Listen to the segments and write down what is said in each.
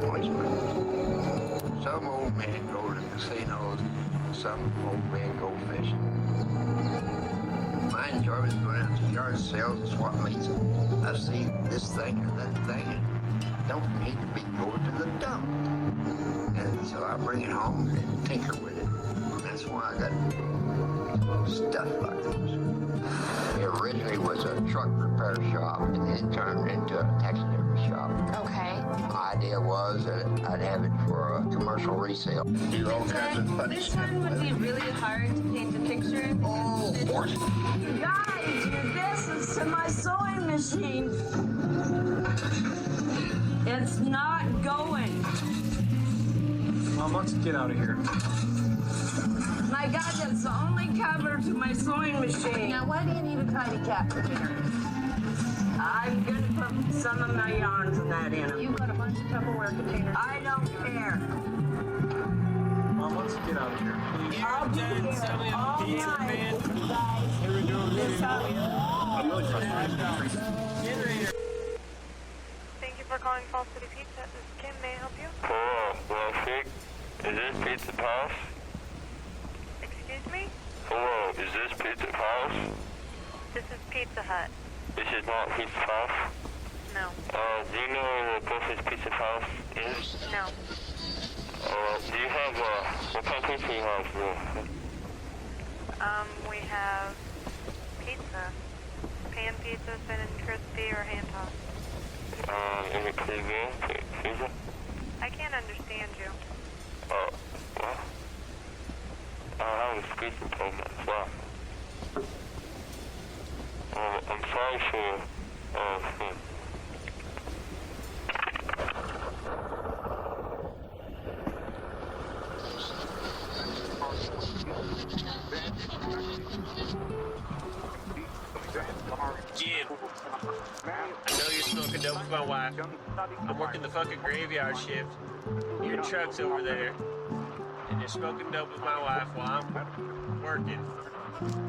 policemen. Some old men go to casinos, some old men go fishing. My enjoyment is going out to yard sales and swap meets. I see this thing or that thing and don't need to be going to the dump. And so I bring it home and tinker with it. That's why I got stuff like this. It originally was a truck repair shop, and then it turned into a taxidermy shop. Okay. My idea was that I'd have it for a commercial resale. Do all kinds of funny This stuff. one would be really hard to paint a picture. Oh, of course. Guys, your this is to my sewing machine. It's not going. Mom, let's get out of here. My God, that's the only cover to my sewing machine. Now, why do you need a tidy cap container? I'm gonna put some of my yarns in that in them. You've got a bunch of Tupperware containers. I don't care. Mom, let's get out of here. I'll be here all night, guys. Here we go. This house. I'm really frustrated. Thank you for calling Fall City Pizza. This is Kim. May I help you? Hello, Sick. Is this Pizza House? Excuse me? Hello, is this Pizza House? This is Pizza Hut. This is not Pizza House. No. Do you know where the closest Pizza House is? No. Do you have, what kind of pizza do you have here? We have pizza. Pan pizza, thin and crispy, or hand tossed. Is it clear pizza? I can't understand you. What? I have a speaking problem as well. I'm sorry for, Jim, I know you're smoking dope with my wife. I'm working the fucking graveyard shift. Your truck's over there, and you're smoking dope with my wife while I'm working.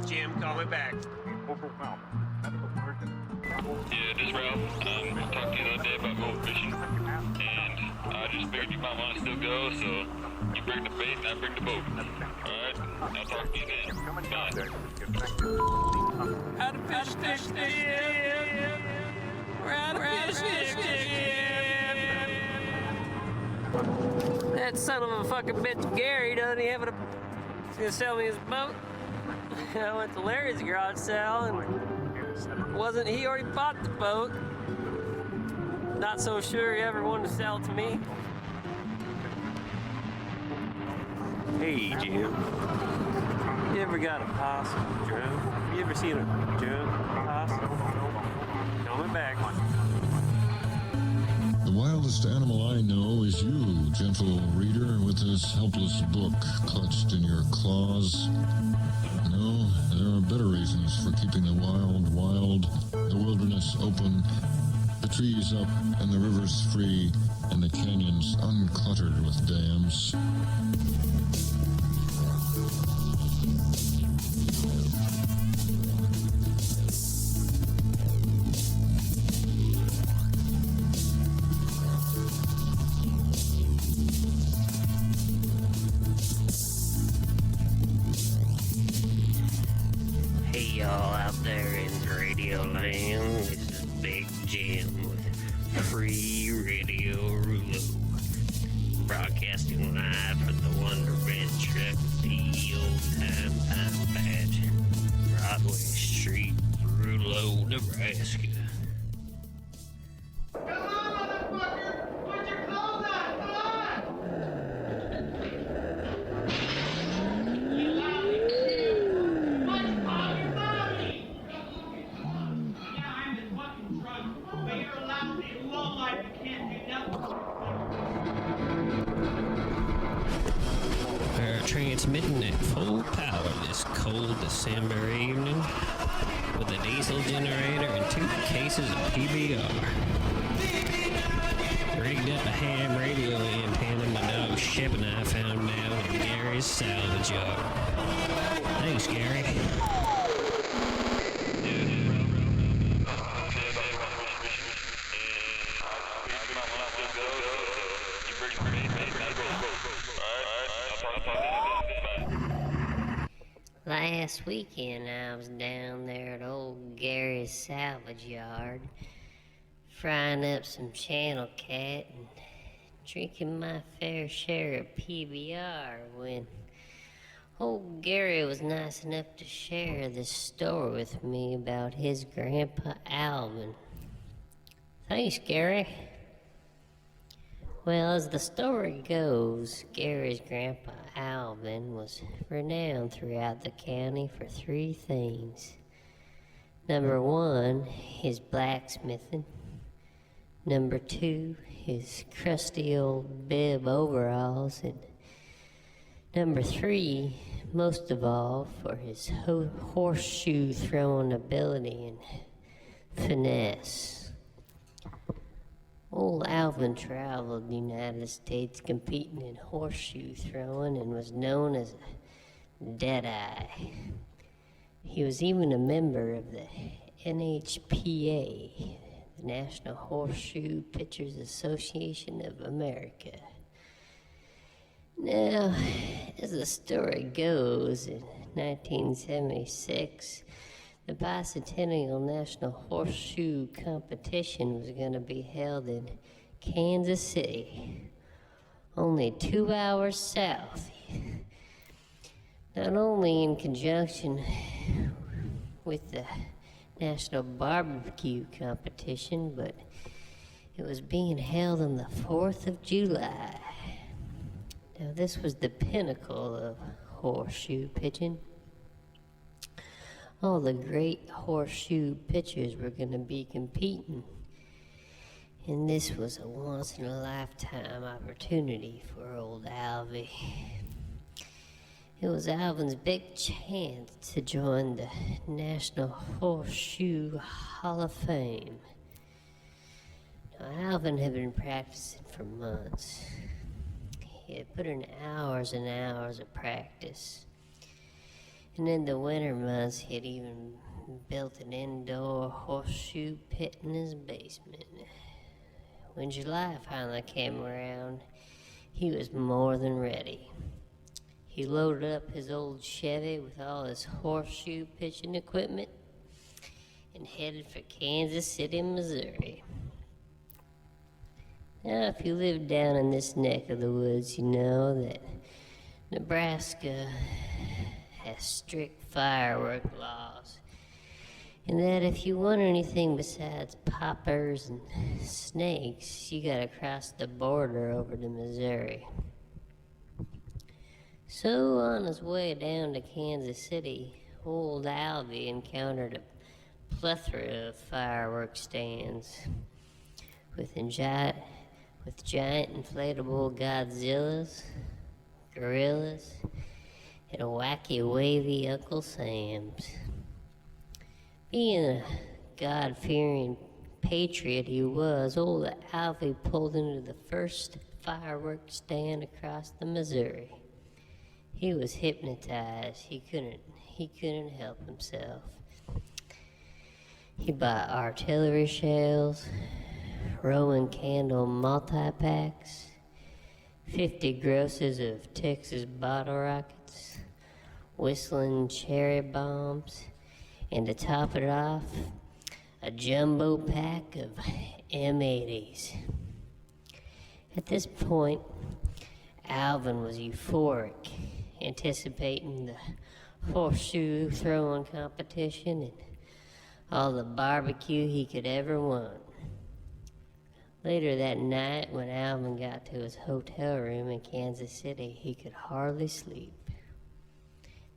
Jim, call me back. Yeah, this is Ralph. I talked to you the other day about gold fishing, and I just figured you might want to still go, so you bring the bait and I bring the boat. Alright, I'll talk to you then. Bye. How to fish this again? We're out of fish again. That son of a fucking bitch Gary doesn't he have a... He's gonna sell me his boat. I went to Larry's garage sale and wasn't he already bought the boat? Not so sure he ever wanted to sell it to me. Hey Jim, you ever got a possum drone? You ever seen a drone possum? Call me back. The wildest animal I know is you, gentle reader, with this helpless book clutched in your claws. No, there are better reasons for keeping the wild wild, the wilderness open, the trees up and the rivers free, and the canyons uncluttered with dams. Hey y'all out there in Radio Land, this is Big Jim with Free Radio Rulo, broadcasting live from the Wonder Red Truck, the old time badge, Broadway Street, Rulo, Nebraska. We're transmitting at full power this cold December evening with a diesel generator and 2 cases of PBR. Rigged up a ham radio antenna my dog Shep and I found out in Gary's salvage yard. Thanks, Gary. last weekend I was down there at old Gary's salvage yard, frying up some channel cat and drinking my fair share of PBR when old Gary was nice enough to share this story with me about his grandpa Alvin. Thanks, Gary. Well, as the story goes, Gary's grandpa Alvin was renowned throughout the county for three things. Number one, his blacksmithing. Number two, his crusty old bib overalls. And number three, most of all, for his horseshoe throwing ability and finesse. Old Alvin traveled the United States competing in horseshoe throwing and was known as a Deadeye. He was even a member of the NHPA, the National Horseshoe Pitchers Association of America. Now, as the story goes, in 1976, the Bicentennial National Horseshoe Competition was going to be held in Kansas City, only 2 hours south. Not only in conjunction with the National Barbecue Competition, but it was being held on the 4th of July. Now, this was the pinnacle of horseshoe pitching. All the great horseshoe pitchers were going to be competing, and this was a once-in-a-lifetime opportunity for old Alvy. It was Alvin's big chance to join the National Horseshoe Hall of Fame. Now, Alvin had been practicing for months. He had put in hours and hours of practice. And in the winter months, he had even built an indoor horseshoe pit in his basement. When July finally came around, he was more than ready. He loaded up his old Chevy with all his horseshoe pitching equipment and headed for Kansas City, Missouri. Now, if you live down in this neck of the woods, you know that Nebraska has strict firework laws, and that if you want anything besides poppers and snakes, you gotta cross the border over to Missouri. So on his way down to Kansas City, old Alvy encountered a plethora of firework stands with giant inflatable Godzillas, gorillas, and a wacky wavy Uncle Sam's. Being a God-fearing patriot he was, old Alvy pulled into the first fireworks stand across the Missouri. He was hypnotized. He couldn't help himself. He bought artillery shells, Roman candle multi-packs, 50 grosses of Texas bottle rockets, whistling cherry bombs, and to top it off, a jumbo pack of M80s. At this point, Alvin was euphoric, anticipating the horseshoe throwing competition and all the barbecue he could ever want. Later that night, when Alvin got to his hotel room in Kansas City, he could hardly sleep.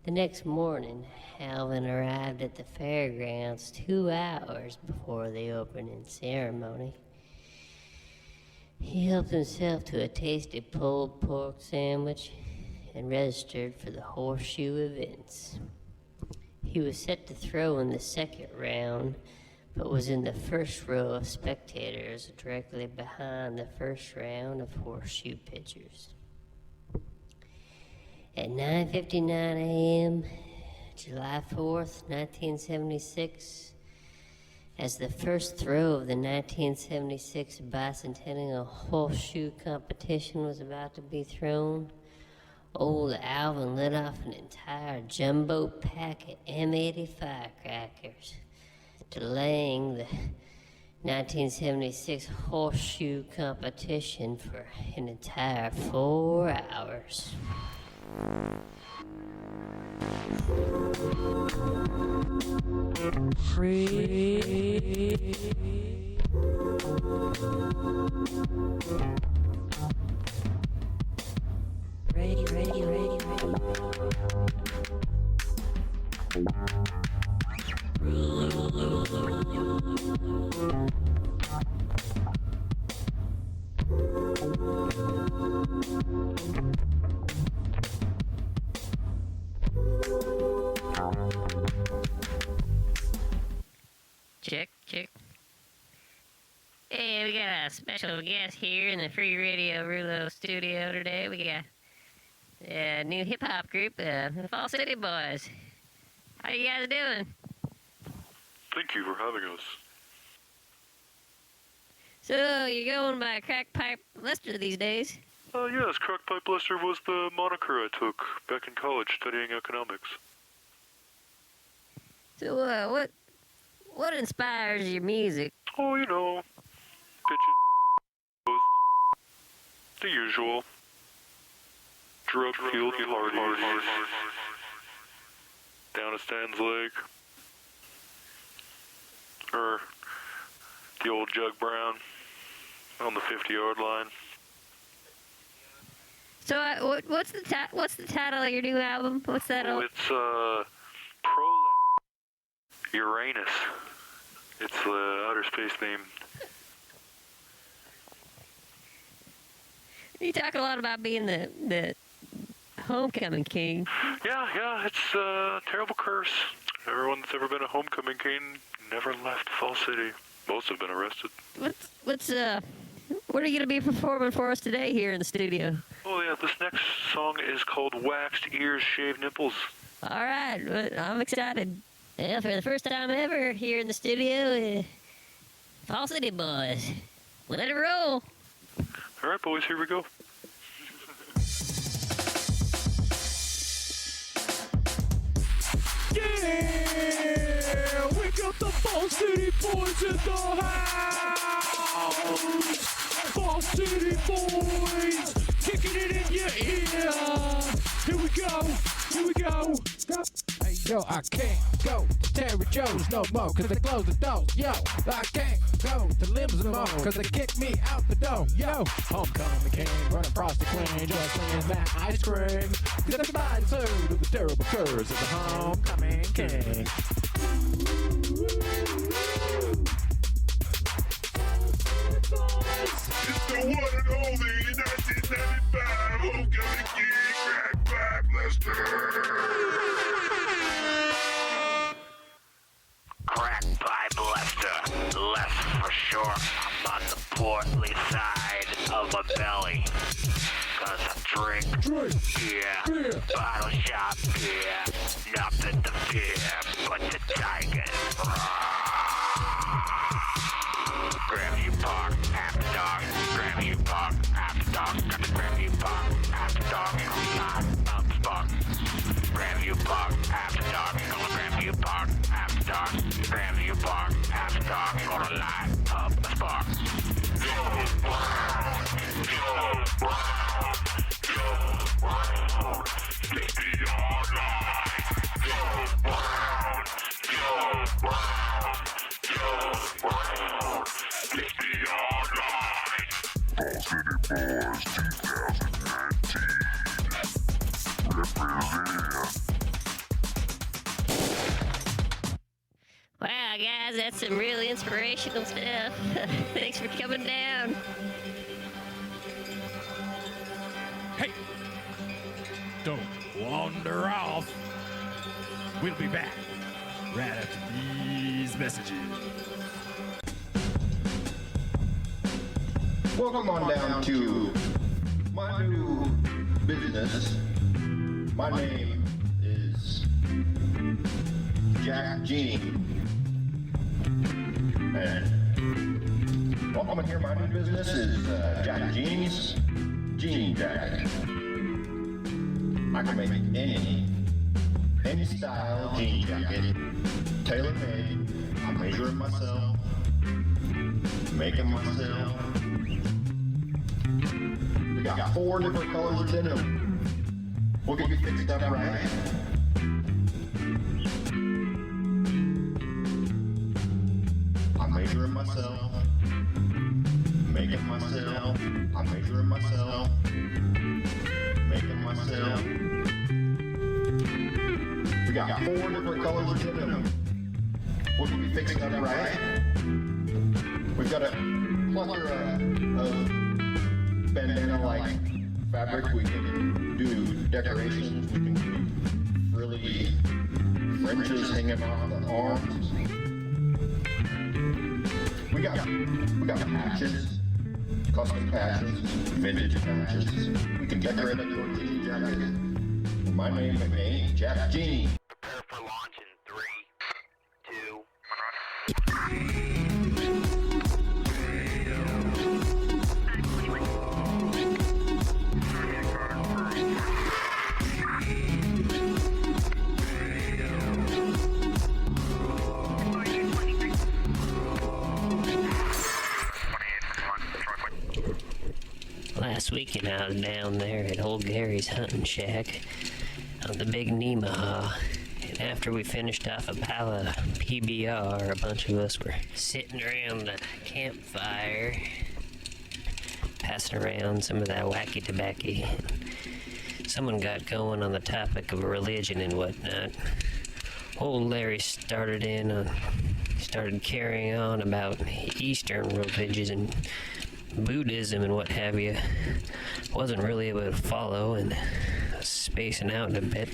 The next morning, Alvin arrived at the fairgrounds 2 hours before the opening ceremony. He helped himself to a tasty pulled pork sandwich and registered for the horseshoe events. He was set to throw in the second round, but was in the first row of spectators directly behind the first round of horseshoe pitchers. At 9:59 a.m., July 4th, 1976, as the first throw of the 1976 Bicentennial Horseshoe Competition was about to be thrown, Old Alvin lit off an entire jumbo pack of M80 firecrackers, delaying the 1976 horseshoe competition for an entire 4 hours. Free. Ready. Check. Hey, we got a special guest here in the Free Radio Rulo studio today. We got a new hip-hop group, the Fall City Boys. How you guys doing? Thank you for having us. So, you're going by Crack Pipe Lester these days? Yes, Crack Pipe Lester was the moniker I took back in college studying economics. So, what inspires your music? Oh, you know, bitches, the usual. Drug-fueled parties, down at Stan's Lake, or the old Jug Brown on the 50-yard line. So, what's the title of your new album? What's that? It's Uranus. It's the outer space theme. You talk a lot about being the homecoming king. Yeah, it's a terrible curse. Everyone that's ever been a homecoming king never left Fall City. Most have been arrested. What are you going to be performing for us today here in the studio? Oh yeah, this next song is called Waxed Ears, Shaved Nipples. All right, I'm excited. Yeah, for the first time ever here in the studio, Fall City Boys. Let it roll. All right, boys, here we go. Yeah, we got the Fall City Boys in the house. Fall City Boys, kicking it in your ear. Here we go. Hey, yo, I can't go to Terry Joe's no more, cause they closed the doors. Yo, I can't go to Limbs no more, cause they kicked me out the door. Yo, homecoming king, running across the queen, just slinging that ice cream. Cause everybody's heard of the terrible curse of the homecoming king. It's the one and only 1995 homecoming king, Crack Pipe Lester. Crack Pipe Lester, less for sure. I'm on the portly side of a belly. Cause I drink beer, bottle shop beer, nothing to fear but the tigers. Grab you park, after dog, grab you park, after dog, grab you park, after dog, I'm fuck. Grab you park, after dog, grab you park, after dog, grab you park, after dog, gonna light up a spark. Go brown, let's be all night. Go brown, let's be all night. Fall City Boys 2019. Represent. Wow, guys, that's some really inspirational stuff. Thanks for coming down. Hey, don't wander off. We'll be back right after these messages. Welcome on down to my new business. My name is Jack Genie. And welcome here. My new business is Jack Genie's Genie Jacket. I can make any style jean jacket, tailor-made. I measure it myself, make it myself. We got 4 different colors of denim. We'll get you fixed up right. I measure it myself, make it myself. I measure it myself, make it myself. We got 4 different colors of denim. We'll get you fixed up right. We've got a plethora of bandana-like fabric. We can do decorations. We can do frilly fringes hanging off the arms. We got patches, custom patches, vintage patches. We can decorate a your jean jacket. My name ain't Jack Jean. Prepare for launch in 3, 2, 1. Last weekend I was down there at old Gary's hunting shack on the big Nemaha, and after we finished off a pile of PBR, a bunch of us were sitting around the campfire, passing around some of that wacky tobacco. Someone got going on the topic of religion and whatnot. Old Larry started carrying on about Eastern religions and Buddhism and what have you. Wasn't really able to follow and spacing out a bit.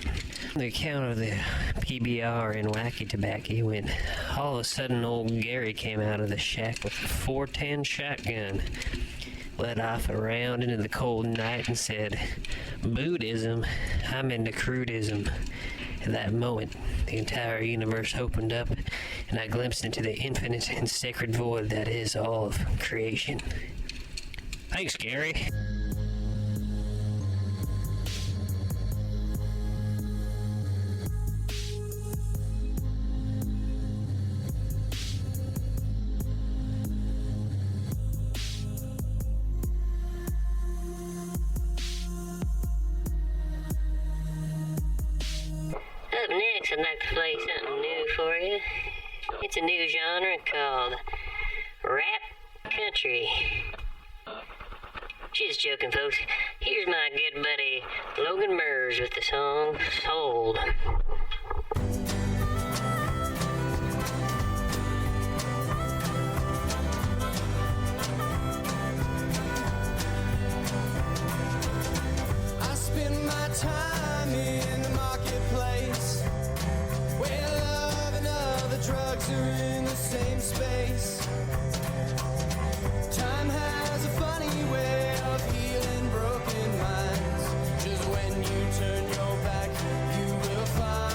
The account of the PBR and wacky tobacco when all of a sudden old Gary came out of the shack with a 410 shotgun, let off a round into the cold night and said, "Buddhism, I'm into crudism." At that moment, the entire universe opened up and I glimpsed into the infinite and sacred void that is all of creation. Thanks, Gary. Up next, I'd like to play something new for you. It's a new genre called rap country. Just joking, folks. Here's my good buddy Logan Murs with the song Sold. I spend my time in the marketplace where love and other drugs are in the same space. Time has a funny way of healing broken minds. Just when you turn your back, you will find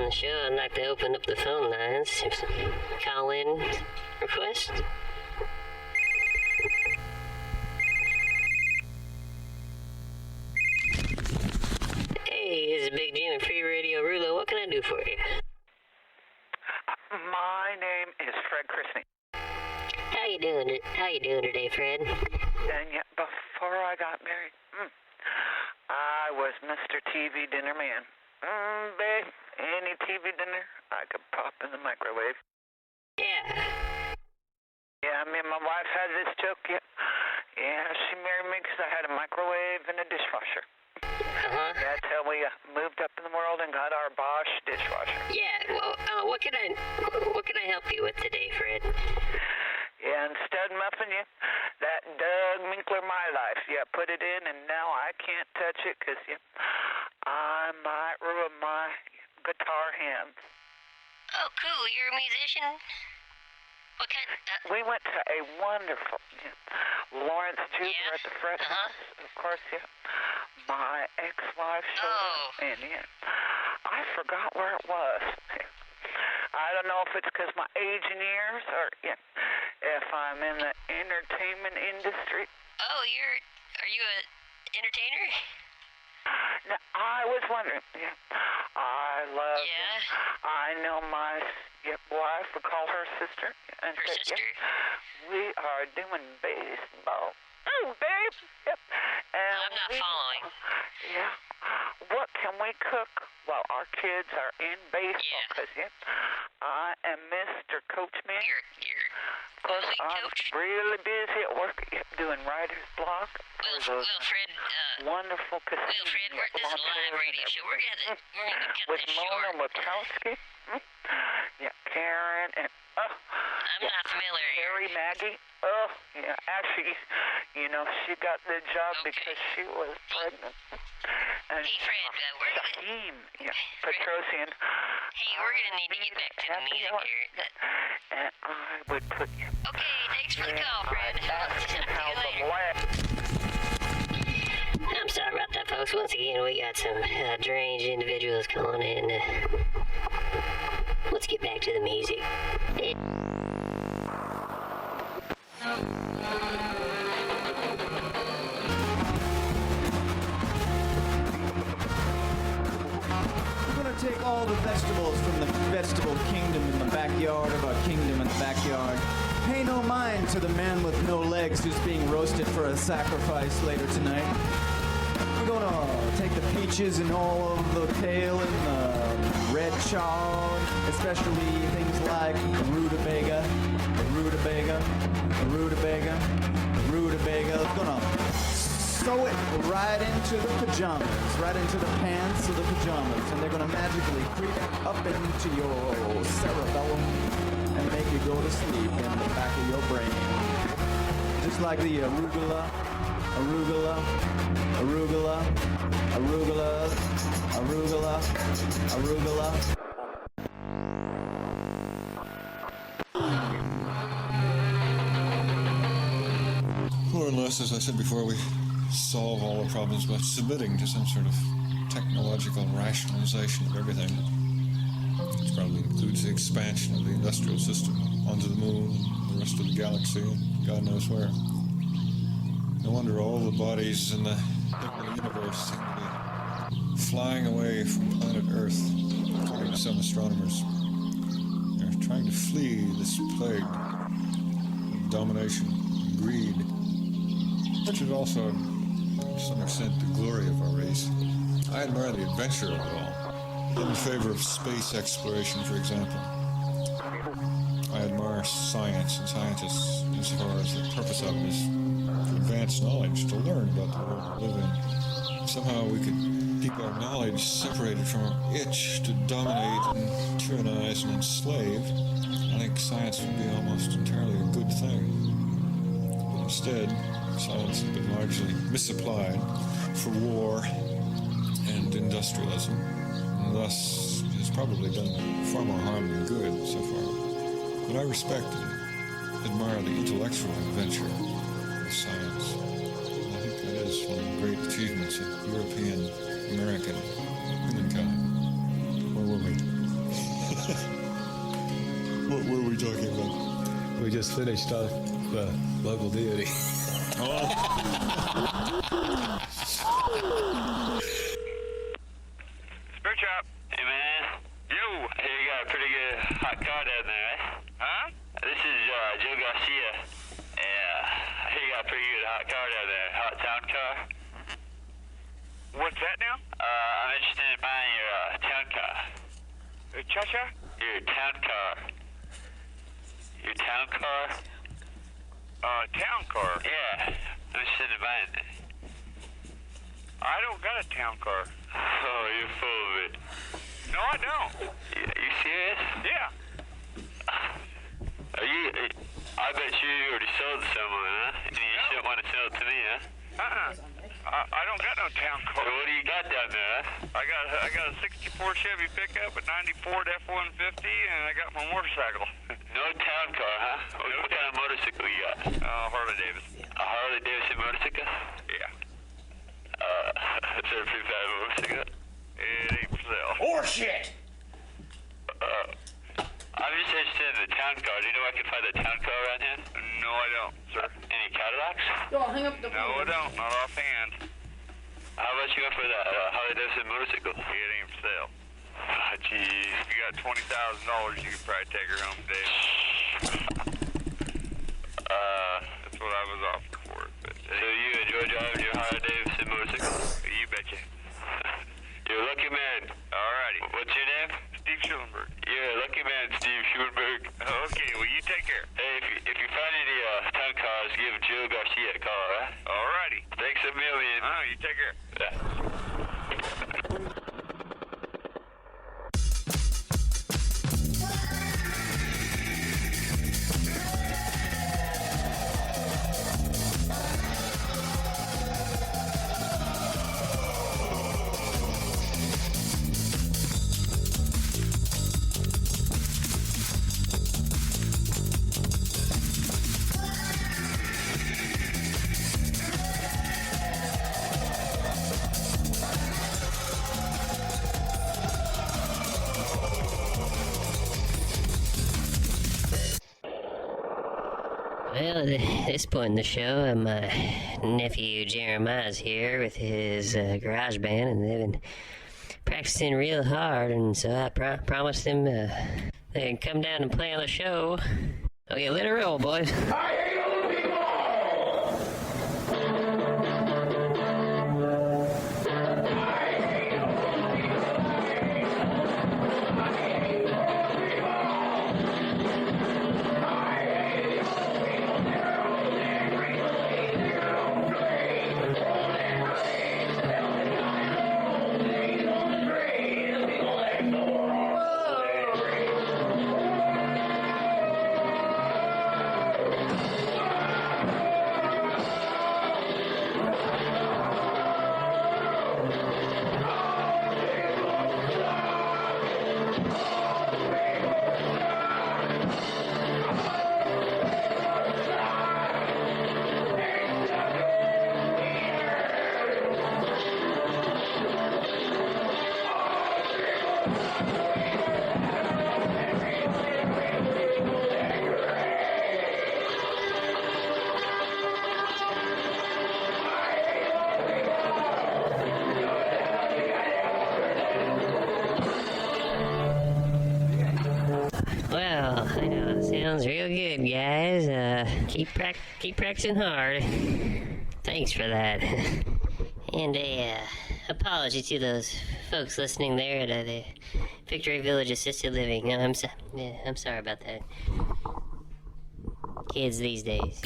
the show, I'd like to open up the phone lines. Call-in request. Hey, this is Big Jim at Free Radio Rulo. What can I do for you? My name is Fred Christney. How you doing? How you doing today, Fred? And yet, before I got married, I was Mr. TV Dinner Man. Babe, any TV dinner I could pop in the microwave. Yeah. Yeah, me and my wife had this joke. Yeah, she married me because I had a microwave and a dishwasher. Uh-huh. That's how we moved up in the world and got our Bosch dishwasher. Yeah, well, what can I help you with today, Fred? Yeah, instead of muffing you, that Doug Minkler My Life. Yeah, put it in, and now I can't touch it because I might ruin my guitar hands. Oh, cool. You're a musician? What kind? We went to a wonderful Lawrence Juber at the Fresh House. Of course, my ex-wife showed up, and I forgot where it was. I don't know if it's because my age and years, or if I'm in the entertainment industry. Oh, are you an entertainer? No, I was wondering. I love. Yeah. I know my wife. We call her sister. And her sister. We are doing baseball. Oh, babe. Yep. And I'm not following. Yeah. What can we cook while our kids are in baseball? Because I am Mr. Coachman. Of course, I'm really busy at work doing writer's block. Fred, wonderful casino. Fred, this is a live radio show. We're gonna cut with this Mona short. Wachowski. Karen and I'm not familiar. Harry Maggie. Actually, she got the job because she was pregnant. And hey, Fred, we're gonna... Petrosian. Hey, we're gonna need to get back to the music here. And I would put you... Okay, thanks for the call, Fred. I'm sorry about that, folks. Once again, we got some deranged individuals calling in. Let's get back to the music. We're gonna take all the vegetables from the vegetable kingdom in the backyard of our kingdom in the backyard. Pay no mind to the man with no legs who's being roasted for a sacrifice later tonight. We're gonna take the peaches and all of the kale and the red chard, especially things like rutabaga, rutabaga, rutabaga, rutabaga. We're gonna sew it right into the pajamas, right into the pants of the pajamas, and they're gonna magically creep up into your cerebellum and make you go to sleep in the back of your brain. Just like the arugula, arugula, arugula, arugula, arugula, arugula. More or less, as I said before, we solve all the problems by submitting to some sort of technological rationalization of everything, which probably includes the expansion of the industrial system onto the moon and the rest of the galaxy and God knows where. No wonder all the bodies in the universe seem to be flying away from planet Earth, according to some astronomers. They're trying to flee this plague of domination and greed, which is also, to some extent, the glory of our race. I admire the adventure of it all. I'm in favor of space exploration, for example. I admire science and scientists insofar as the purpose of it is to advance knowledge, to learn about the world we live in. Somehow we could keep our knowledge separated from our itch to dominate and tyrannize and enslave. I think science would be almost entirely a good thing. But instead, science has been largely misapplied for war and industrialism, and thus has probably done far more harm than good so far. But I respect and admire the intellectual adventure of science. And I think that is one of the great achievements of European, American humankind. Where were we? What were we talking about? We just finished off local deity. Spirit Chop. Hey, man. Yo. Hey, you got a pretty good hot car down there, right? Huh? This is Joe Garcia. Yeah. I hear you got a pretty good hot car down there. Hot town car. What's that now? I'm interested in buying your town car. Cha-cha? Your town car. Your town car? Town car? Yeah. I'm interested in buying it. I don't got a town car. Oh, you're full of it. No, I don't. You serious? Yeah. I bet you already sold to someone, huh? And you still want to sell it to me, huh? I don't got no town car. So what do you got down there, huh? I got a 64 Chevy pickup, a 94 F-150, and I got my motorcycle. No town car, huh? What kind of motorcycle you got? Harley Davidson. A Harley Davidson motorcycle? Yeah. Is that a pretty bad motorcycle? It ain't for sale. Horseshit! I'm just interested in the town car. Do you know where I can find a town car around here? No, I don't, sir. Any Cadillacs? Yo, hang up the phone. No, I don't. Not offhand. How much you got for that Harley Davidson motorcycle? It ain't for sale. Ah, jeez. If you got $20,000, you could probably take her home today. That's what I was offering for it. But, so you enjoy driving your Harley Davidson motorcycle? You betcha. You're a lucky man. Alrighty. What's your name? Steve Schulenberg. You're a lucky man, Steve Schulenberg. Okay, well, you take care. Hey, if you find any town cars, give Joe Garcia a call, right? Alrighty. Thanks a million. You take care. Yeah. Well, at this point in the show, my nephew Jeremiah's here with his garage band, and they've been practicing real hard, and so I promised them they'd come down and play on the show. Okay, let it roll, boys. Well, I know, sounds real good, guys. Keep practicing hard. Thanks for that. And a apology to those folks listening there at the Victory Village Assisted Living. I'm sorry about that. Kids these days.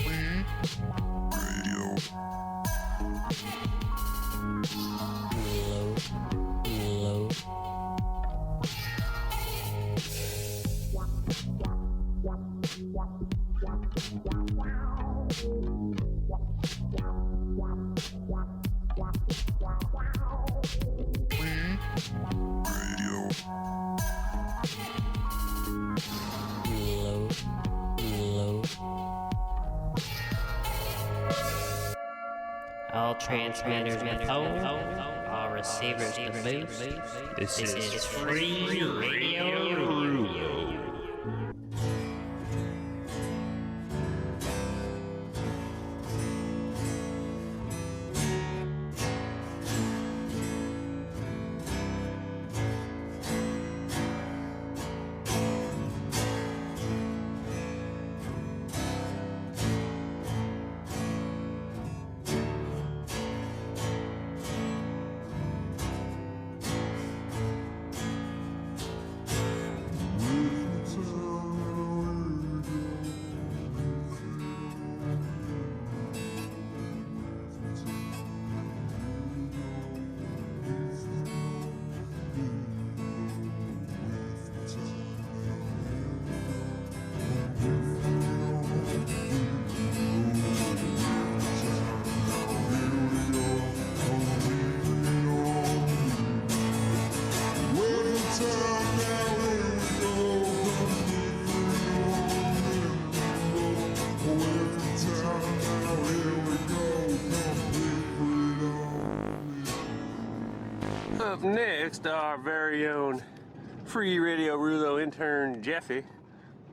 Rulo. All transmitters the phone, all receivers the boost. This is Free Radio Rulo. Up next, our very own Free Radio Rulo intern Jeffy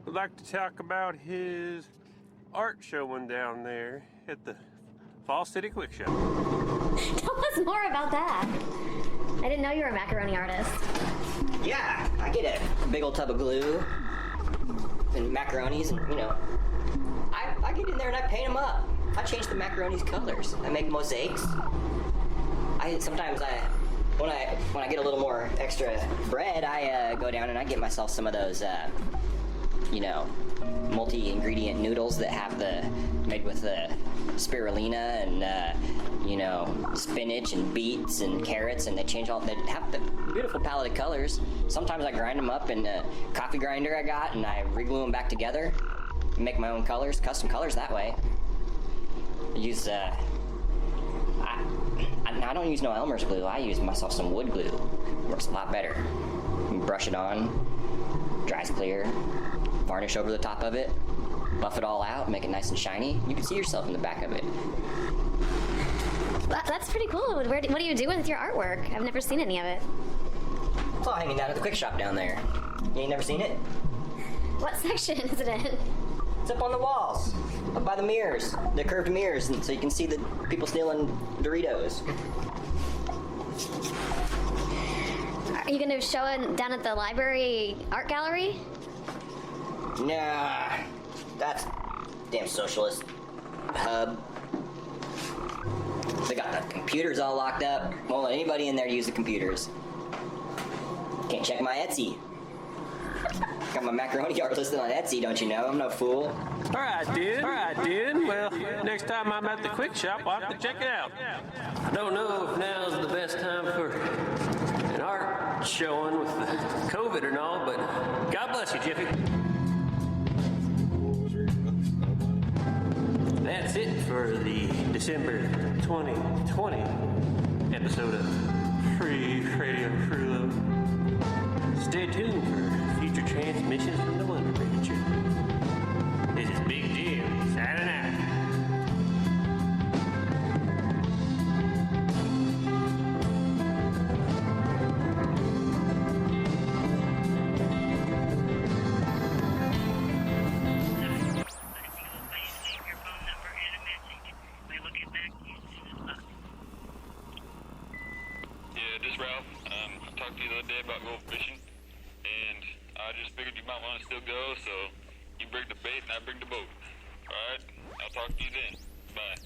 would like to talk about his art showing down there at the Fall City Quick Shop. Tell us more about that. I didn't know you were a macaroni artist. Yeah, I get a big old tub of glue and macaronis, and I get in there and I paint them up. I change the macaroni's colors. I make mosaics. When I get a little more extra bread, I go down and I get myself some of those, multi-ingredient noodles that have made with spirulina and, spinach and beets and carrots, and they have the beautiful palette of colors. Sometimes I grind them up in a coffee grinder I got, and I reglue them back together and make my own colors, custom colors that way. I use, I don't use no Elmer's glue. I use myself some wood glue. Works a lot better. You brush it on, dries clear, varnish over the top of it, buff it all out, make it nice and shiny. You can see yourself in the back of it. That's pretty cool. What do you do with your artwork? I've never seen any of it. It's all hanging down at the quick shop down there. You ain't never seen it? What section is it in? It's up on the walls, up by the mirrors, the curved mirrors, and so you can see the people stealing Doritos. Are you going to show it down at the library art gallery? Nah, that's damn socialist hub. They got the computers all locked up. Won't let anybody in there use the computers. Can't check my Etsy. Got my macaroni art listed on Etsy, don't you know? I'm no fool. All right, dude. Well, next time I'm at the Quick Shop, I'll have to check it out. I don't know if now's the best time for an art showing with the COVID and all, but God bless you, Jiffy. That's it for the December 2020 episode of Free Radio Rulo. Stay tuned for future transmissions from the Wonder Picture. This is Big Jim, signing out. Yeah, this Ralph. I talked to you the other day about going fishing, and I just figured you might want to still go, so you bring the bait and I bring the boat. Alright? I'll talk to you then. Bye.